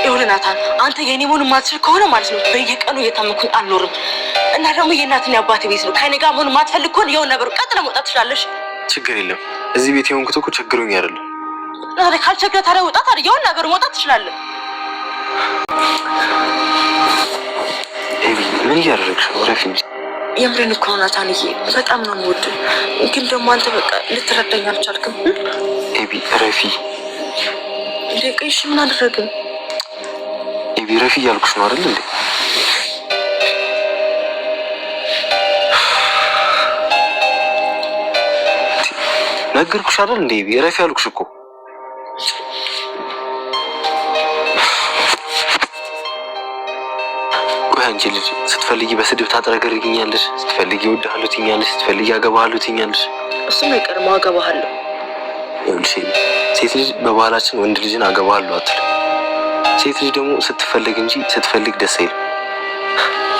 ይሁንናታን አንተ የኔ መሆን ማትችል ከሆነ ማለት ነው በየቀኑ እየታመኩኝ አልኖርም እና ደግሞ የእናትና የአባቴ ቤት ነው ከኔ ጋር መሆን ማትፈልግ ከሆነ ይኸው ነበር ቀጥለ መውጣት ትችላለሽ ችግር የለም እዚህ ቤት የሆንኩት እኮ ቸግሮኝ አይደለም ታዲያ ካልቸገረ ታዲያ ወጣ ታዲያ ይኸው ነበር መውጣት ትችላለህ ኤቢ ምን እያደረግሽ ነው ረፊ የምሬን እኮ ነው ናታንዬ በጣም ነው የምወድህ ግን ደግሞ አንተ በቃ ልትረዳኝ አልቻልክም ኤቢ ረፊ ለቀይሽ ምን አደረግን ኤቢ ረፊ እያልኩሽ ነው አይደል እንዴ ነገርኩሽ አይደል እንዴ ኤቢ ረፊ ያልኩሽ እኮ ቆይ አንቺ ልጅ ስትፈልጊ በስድብ ታጥረገርግኛለሽ ስትፈልጊ እወድሃለሁ ትኛለሽ ስትፈልጊ አገባሃለሁ ትኛለሽ እሱም አይቀርም አገባሃለሁ ይኸውልሽ ሴት ልጅ በባህላችን ወንድ ልጅን አገባሃለሁ አትልም ሴት ልጅ ደግሞ ስትፈልግ እንጂ ስትፈልግ ደስ አይልም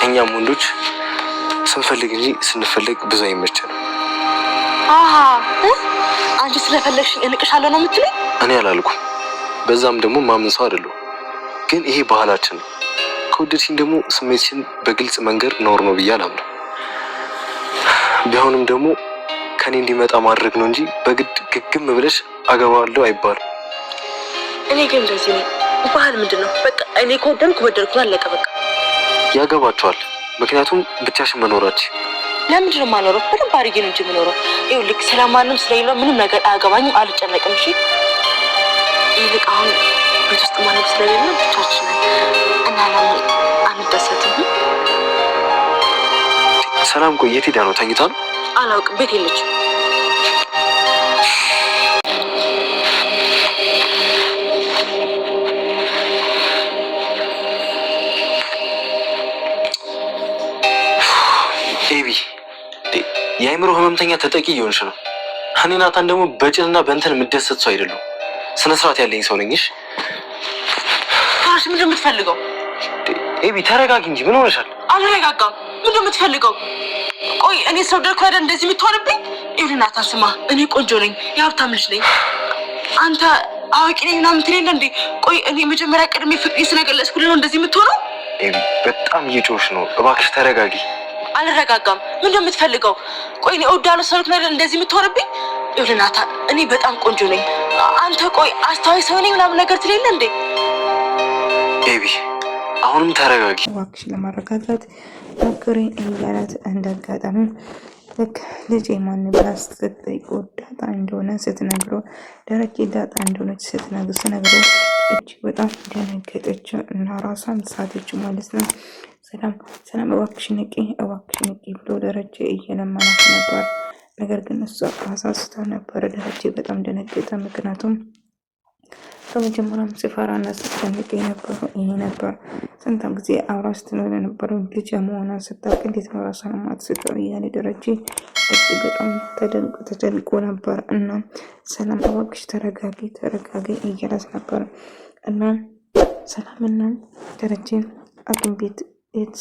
እኛም ወንዶች ስንፈልግ እንጂ ስንፈልግ ብዙ አይመቸንም አንቺ ስለፈለግሽ እንቅሻለሁ ነው የምትለኝ እኔ አላልኩም በዛም ደግሞ ማምን ሰው አይደለሁም ግን ይሄ ባህላችን ነው ከወደድሽኝ ደግሞ ስሜትሽን በግልጽ መንገር ነውር ነው ብዬ አላምነው ቢሆንም ደግሞ ከኔ እንዲመጣ ማድረግ ነው እንጂ በግድ ግግም ብለሽ አገባዋለሁ አይባልም እኔ ግን እንደዚህ ነው ባህል ምንድነው በቃ እኔ ከወደድኩ ወደድኩ አለቀ በቃ ያገባቸዋል ምክንያቱም ብቻሽን መኖራችሁ ለምንድን ነው የማኖረው በደንብ አድርጌ ነው እንጂ የምኖረው ይኸውልህ ስለማንም ስለሌለው ምንም ነገር አያገባኝም አልጨነቅም እሺ ይልቅ አሁን ቤት ውስጥ ማንም ስለሌለ ብቻችን እና ለምን አንደሰትም ሰላም ቆይ የት ሄዳ ነው ተኝታ ነው አላውቅም ቤት የለችም ኤቢ የአይምሮ ህመምተኛ ተጠቂ እየሆንሽ ነው እኔ ናታን ደግሞ በጭንና በእንትን የምደሰት ሰው አይደለሁም ስነ ስርዓት ያለኝ ሰው ነኝሽ ምንድን ነው የምትፈልገው ኤቢ ተረጋጊ እንጂ ምን ሆነሻል አልረጋጋም ምንድን ነው የምትፈልገው ቆይ እኔ ሰው ደርኮ አይደል እንደዚህ የምትሆንብኝ ይኸውልህ ናታን ስማ እኔ ቆንጆ ነኝ የሀብታም ልጅ ነኝ አንተ አዋቂ ነኝ ምናምን ትለኝ እንዴ ቆይ እኔ መጀመሪያ ቀድሜ ፍቅሬን ስለገለጽኩልህ ነው እንደዚህ የምትሆነው ኤቢ በጣም እየጮህሽ ነው እባክሽ ተረጋጊ አልረጋጋም ምንድን ነው የምትፈልገው ቆይ እኔ እወዳለሁ ሰልክ ነው አይደል እንደዚህ የምትሆንብኝ ይኸውልህ ናታን እኔ በጣም ቆንጆ ነኝ አንተ ቆይ አስተዋይ ሰው ነኝ ምናምን ነገር ትለኝ እንዴ ኤቢ አሁንም ተረጋጊ እባክሽ ለማረጋጋት ሞክሪ እያላት እንዳጋጣሚ ልክ ልጄ ማን ብላ ስትጠይቀው ዳጣ እንደሆነ ስትነግረው ደረጀ ዳጣ እንደሆነች ስትነግረው እጅግ በጣም ደነገጠች እና ራሷን ሳተች ማለት ነው ሰላም እባክሽ ንቂ ብሎ ደረጀ እየለመናት ነበር ነገር ግን እሷ አሳስታ ነበር ደረጀ በጣም ደነገጠ ምክንያቱም ከመጀመሪያም ሲፈራና ስትጨነቅ የነበረው ይሄ ነበር ስንት ጊዜ አብራ ስትኖር የነበረው ልጅ መሆኗን ስታውቅ እንዴት ነው ራሷን ማትስተው እያለ ደረጀ እጅግ በጣም ተጨንቆ ነበር እና ሰላም እባክሽ ተረጋጊ እያላት ነበር እና ሰላምና ደረጀ ሐኪም ቤት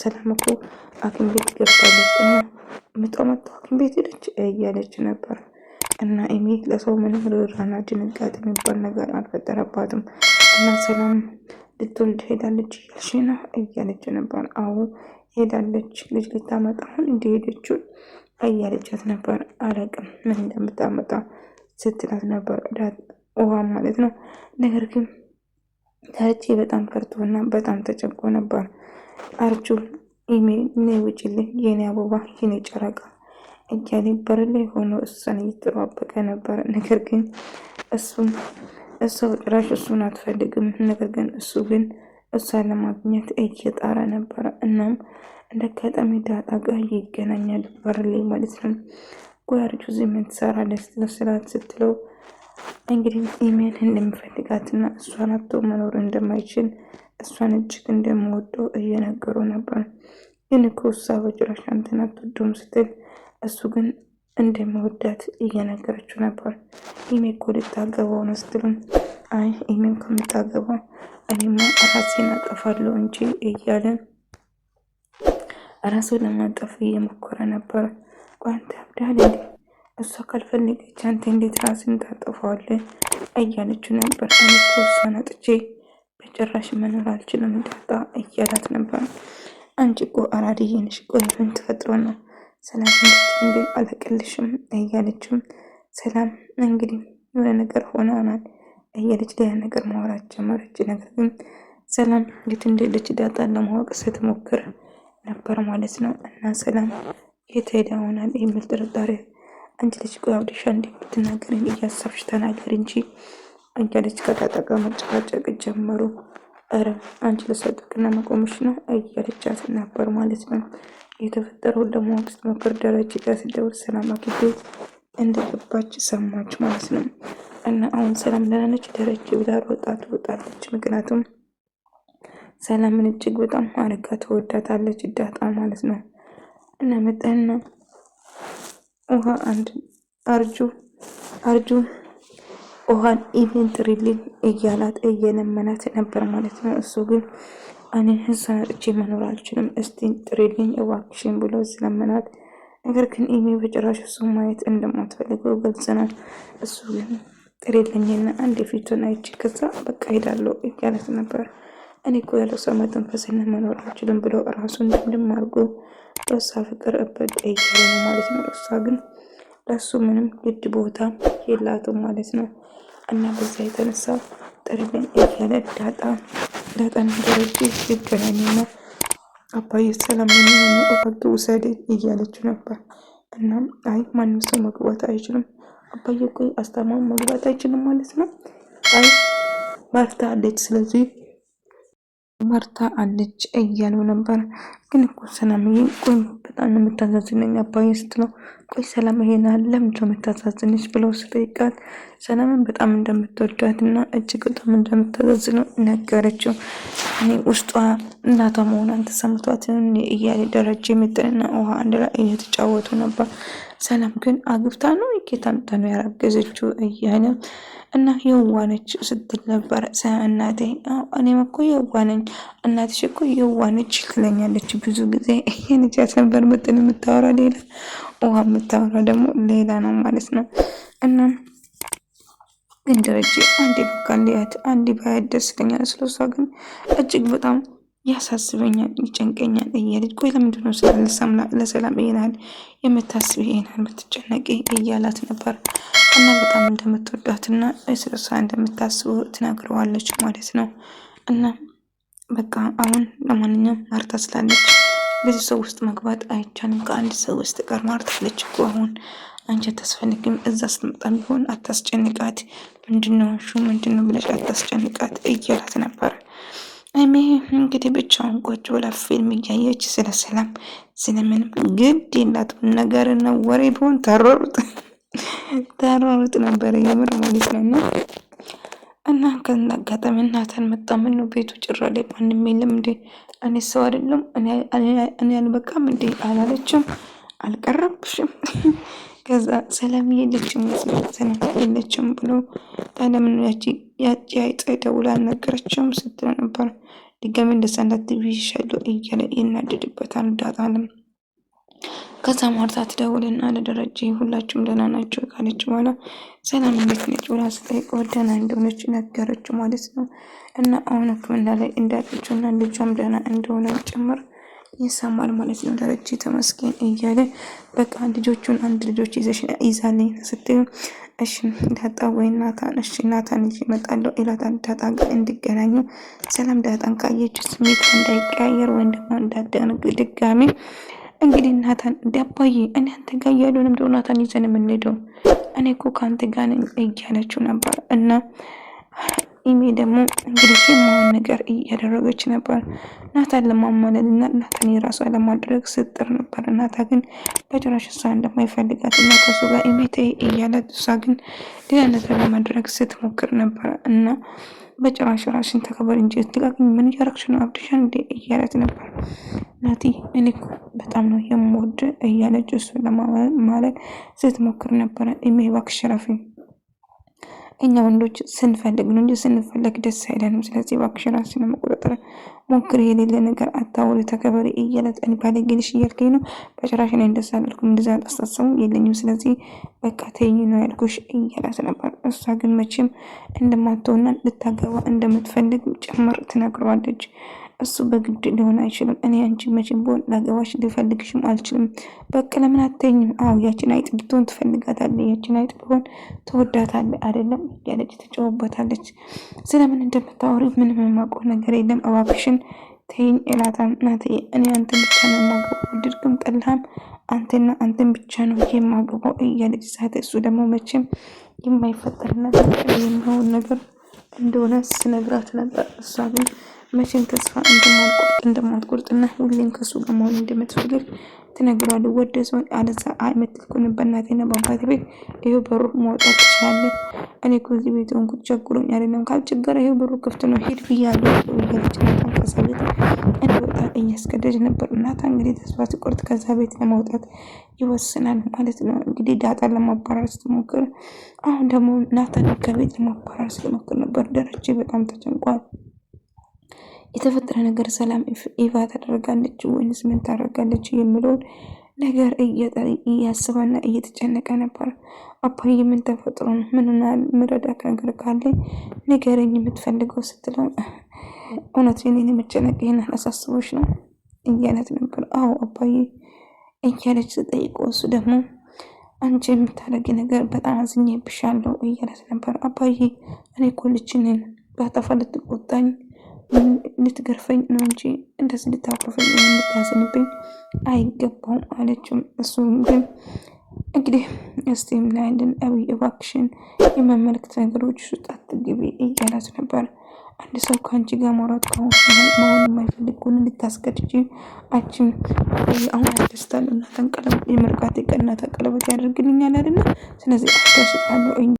ሰላም እኮ ሐኪም ቤት ገብታለች መጣ ሐኪም ቤት ሄደች እያለች ነበር እና ኤሚ ለሰው ምንም ርህራሄና ድንጋጤ የሚባል ነገር አልፈጠረባትም እና ሰላም ልትወልድ ሄዳለች እያልሽ ነው እያለች ነበር አዎ ሄዳለች ልጅ ልታመጣ አሁን እንደሄደችው እያለቻት ነበር አላውቅም ምን እንደምታመጣ ስትላት ነበር ውሃ ማለት ነው ነገር ግን ደረጀ በጣም ፈርቶና በጣም ተጨንቆ ነበር አርጁ ኤሚ ነይ ውጪልኝ የኔ አበባ የኔ ጨረቃ እያለ በር ላይ ሆኖ እሷን እየተጠባበቀ ነበር ነገር ግን እሷ ጭራሽ እሱን አትፈልግም ነገር ግን እሱ ግን እሷን ለማግኘት እየጣረ ነበር እናም እንደአጋጣሚ ዳጣ ጋር ይገናኛል በር ላይ ማለት ነው ጓርጁ እዚህ ምን ትሰራለች ለስራት ስትለው እንግዲህ ኤሚን እንደምፈልጋትና እሷን አጥቶ መኖር እንደማይችል እሷን እጅግ እንደምወደው እየነገረው ነበር ግን እኮ እሷ በጭራሽ አንተን አትወደውም ስትል እሱ ግን እንደምወዳት እየነገረችው ነበር ኤሚ እኮ ልታገባው ነው ስትሉም አይ ኤሚን ከምታገባው እኔማ ራሴን አጠፋለሁ እንጂ እያለ ራሱን ለማጠፍ እየሞከረ ነበር ቋንታ አብዳል እንዴ እሷ ካልፈለገች አንተ እንዴት ራስን ታጠፋዋለህ እያለችው ነበር እኔ እኮ እሷን አጥቼ በጭራሽ መኖር አልችልም ዳጣ እያላት ነበር። አንቺ እኮ አራድዬ ነሽ፣ ቆይ ምን ተፈጥሮ ነው ሰላም እንዴ አለቅልሽም እያለችም ሰላም እንግዲህ የሆነ ነገር ሆነናል እያለች ሌላ ነገር ማውራት ጀመረች። ነገር ግን ሰላም የት እንደሄደች ዳጣን ለማወቅ ስትሞክር ነበር ማለት ነው። እና ሰላም የት ሄዳ ይሆናል የሚል ጥርጣሬ አንቺ ልጅ ቆይ አውዲሻ እንደምትናገር እያሰብሽ ተናገር እንጂ እያለች ከዳጣ ጋር መጨቃጨቅ ጀመሩ። ኧረ አንቺ ለሰጥቅና መቆምሽ ነው እያለቻት ነበር ማለት ነው። የተፈጠረውን ለማወቅ ስትሞክር ደረጀ ጋር ሲደውል ሰላም አግቢ እንደገባች ሰማች ማለት ነው። እና አሁን ሰላም ደህና ነች ደረጀ ብላ ሮጣ ትወጣለች። ምክንያቱም ሰላምን እጅግ በጣም አድርጋ ትወዳታለች ዳጣ ማለት ነው። እና መጣና ውሃ አንድ አርጁ ውሃን ኢቨንት ሪሊን እያላት እየለመናት ነበር ማለት ነው። እሱ ግን እኔ ህፃን እጄ መኖር አልችልም እስቲ ጥሪልኝ እባክሽን ብሎ ስለመናት፣ ነገር ግን ኢሜ በጭራሽ እሱ ማየት እንደማትፈልገው ግልጽ ነው። እሱ ግን ጥሪልኝና አንድ ፊቱን አይቼ ከዛ በቃ ሄዳለሁ እያለት ነበር። እኔ እኮ ያለው ሰው መተንፈስና መኖር አልችልም ብሎ ራሱን እንደምንም አድርጎ በእሷ ፍቅር እበድ እያለ ነው ማለት ነው። እሷ ግን ለሱ ምንም ግድ ቦታ የላትም ማለት ነው። እና በዛ የተነሳ ጥሪልኝ እያለ ዳጣን ደረጀ ይገናኙና አባዬ ሰላም የሚሆኑ እፈቱ ውሰድ እያለችው ነበር። እናም አይ ማንም ሰው መግባት አይችልም አባዬ ቆይ አስተማም መግባት አይችልም ማለት ነው። አይ ማርታ አለች ስለዚህ ማርታ አለች እያለው ነበር። ግን እኮ ሰላምዬ ቆይ በጣም የምታሳዝነኝ አባዬ ስትለው ቆይ ሰላም ይሄን ለምንድን ነው የምታሳዝንሽ ብለው ስጠይቃት ሰላምን በጣም እንደምትወዳት እና እጅግ በጣም እንደምታሳዝነው ነገረችው። እኔ ውስጧ እናቷ መሆኗን ተሰምቷት እያለ ደረጀ ምጥንና ውሃ አንድ ላይ እየተጫወቱ ነበር። ሰላም ግን አግብታ ነው ኬታምታ ነው ያረገዘችው እያለ እና የዋነች ስትል ነበር። እናቴ እኔም እኮ የዋነኝ እናትሽ እኮ የዋነች ትለኛለች ብዙ ጊዜ እየነጃት ነበር። ምጥን የምታወራ ሌላ ውሃ የምታወራ ደግሞ ሌላ ነው ማለት ነው። እና ግን ደረጀ አንዴ በቃ ሊያት አንዴ ባያት ደስ ይለኛል፣ ስለሷ ግን እጅግ በጣም ያሳስበኛል ይጨንቀኛል እያለች ቆይ ለምንድን ነው ለሰላም ይሄናል የምታስብ ይሄናል የምትጨነቂ እያላት ነበር። እና በጣም እንደምትወዳትና ስለሷ እንደምታስበው ትነግረዋለች ማለት ነው። እና በቃ አሁን ለማንኛውም ማርታ ስላለች በዚህ ሰው ውስጥ መግባት አይቻልም ከአንድ ሰው ውስጥ ቀር ማርታ አለች እኮ አሁን አንቺ አታስፈልግም፣ እዛ ስትመጣም ቢሆን አታስጨንቃት፣ ምንድነው ብለሽ አታስጨንቃት እያላት ነበር። እኔ እንግዲህ ብቻውን ቁጭ ብላ ፊልም እያየች ስለ ሰላም ስለምንም ግድ የላትም ነገር ነው። ወሬ ቢሆን ተሯሩጥ ነበረ የምር ማለት ነው። እና ከዛ አጋጣሚ እናታን መጣ። ምን ነው ቤቱ ጭራ ላይ ማንም የለም እንዴ? እኔ ሰው አይደለም እኔ አልበቃም እንዴ አላለችም? አልቀረብሽም? ከዛ ሰላም የለችም የለችም ብሎ ለምን ያቺ አይጥ ደውላ አልነገረችም ስትል ነበር። ድጋሚ እንደዛ እንዳትይሻለሁ እያለ ይናደድበታል ዳጣንም። ከዛ ማርታ ትደውልና ለደረጀ ሁላችሁም ደህና ናቸው ካለች በኋላ ሰላም እንዴት ነች ብላ ስጠይቀው ደህና እንደሆነች ነገረችው ማለት ነው። እና አሁን ሕክምና ላይ እንዳለችውና ልጇም ደህና እንደሆነ ጭምር ይሰማል ማለት ነው። ደረጀ ተመስገን እያለ በቃ አንድ ልጆች ይዛልኝ ስትል እሺ ዳጣ ወይ ናታን፣ እሺ ናታን ይዤ እመጣለሁ ይላታል። ዳጣ ጋር እንዲገናኙ ሰላም ዳጣን ካየች ስሜት እንዳይቀያየር ወይም ደግሞ እንዳትደነግጥ ድጋሚ እንግዲህ ናታን አባዬ እኔ አንተ ጋር እያለሁ ነው ናታን ይዘን የምንሄደው እኔ እኮ ከአንተ ጋር ነኝ እያለችው ነበር። እና ኢሜ ደግሞ እንግዲህ የማውን ነገር እያደረገች ነበር ናታን ለማማለል እና ናታን የራሷ ለማድረግ ስትጥር ነበር። ናታ ግን በጭራሽ እሷ እንደማይፈልጋት እና ከሱ ጋር ኢሜ ተይ እያላት እሷ ግን ሌላ ነገር ለማድረግ ስትሞክር ነበር። እና በጭራሽ ራስሽን ተከበር እንጂ ትጋግኝ ምን እያረግሽ ነው አብድሻን እንዴ እያለት ነበር። ናቲ እኔ እኮ በጣም ነው የምወድ እያለች እሱ ለማለት ስትሞክር ነበረ። ኢሜ እባክሽ ረፊ እኛ ወንዶች ስንፈልግ ነው እንጂ ስንፈልግ ደስ አይለንም። ስለዚህ እባክሽ ራስሽን ለመቆጣጠር ሞክሪ፣ የሌለ ነገር አታውሪ፣ ተከበሪ እያለት እኔ ባለጌንሽ እያልከኝ ነው። በጭራሽ እኔ እንደዛ አላልኩም፣ እንደዛ አስተሳሰቡ የለኝም። ስለዚህ በቃ ተይኝ ነው ያልኩሽ እያላት ነበር። እሷ ግን መቼም እንደማትሆንና ልታገባ እንደምትፈልግ ጭምር ትነግረዋለች። እሱ በግድ ሊሆን አይችልም። እኔ አንቺ መቼም ቢሆን ላገባሽ ልፈልግሽም አልችልም። በቃ ለምን አትተኝም? አዎ ያችን አይጥ ብትሆን ትፈልጋታለህ፣ ያችን አይጥ ቢሆን ትወዳታለህ አይደለም እያለች ትጮህበታለች። ስለምን እንደምታወሪ ምንም የማውቀው ነገር የለም፣ እባክሽን ተይኝ እላታም። ናት እኔ አንተን ብቻ ነው የማገባው፣ ድርግም ጠላህም አንተና አንተን ብቻ ነው የማገባው እያለች ሳተ። እሱ ደግሞ መቼም የማይፈጠር ነገር የሚሆን ነገር እንደሆነ ስነግራት ነበር። እሷ ግን መቼም ተስፋ እንደማትቆርጥና ሁሌም ከሱ ጋር መሆን እንደምትፈልግ ትነግረዋለች። ወደ ሰው አለዛ አይመትልኩን በእናቴና በአባቴ ቤት ይሄው በሩ መውጣት ትችላለህ። እኔ እኮ እዚህ ቤት ሆንኩት ቸግሮኝ አይደለም፣ ካልቸገረ ይሄው በሩ ክፍት ነው ሂድ ብያለሁ እያለች ናታን ከዛ ቤት እንዲወጣ እያስገደደች ነበር። ናታን እንግዲህ ተስፋ ሲቆርጥ ከዛ ቤት ለመውጣት ይወስናል ማለት ነው። እንግዲህ ዳጣን ለማባረር ስትሞክር፣ አሁን ደግሞ ናታን ከቤት ለማባረር ስትሞክር ነበር። ደረጀ በጣም ተጨንቋል። የተፈጠረ ነገር ሰላም ኢቫ ታደርጋለች ወይንስ ምን ታደርጋለች የሚለውን ነገር እያስባና እየተጨነቀ ነበር። አባዬ ምን ተፈጥሮ ነው? ምንና ምረዳክ ነገር ካለ ንገረኝ የምትፈልገው ስትለው፣ እውነት እኔን የመጨነቅ ይህን አሳስቦች ነው እያለት ነበር። አዎ አባዬ እያለች ስጠይቀው፣ እሱ ደግሞ አንቺ የምታደርጊ ነገር በጣም አዝኜብሻለሁ እያለት ነበር። አባዬ እኔ እኮ ልጅንን ባጠፋ ልትቆጣኝ ልትገርፈኝ ነው እንጂ እንደዚህ ልታቆፈኝ ልታዝንብኝ አይገባውም አለችው። እሱም ግን እንግዲህ እስቲ ምናይልን አብይ እባክሽን የመመልከት ነገሮች ውስጥ አትግቢ እያላት ነበር። አንድ ሰው ከአንቺ ጋር ማውራት መሆን የማይፈልግ ከሆነ ልታስገድጂ አንቺም አሁን ያስደስታል እና ተንቀለብ የመርቃት የቀናታ ቀለበት ያደርግልኛል አይደለ? ስለዚህ አስደስታለሁ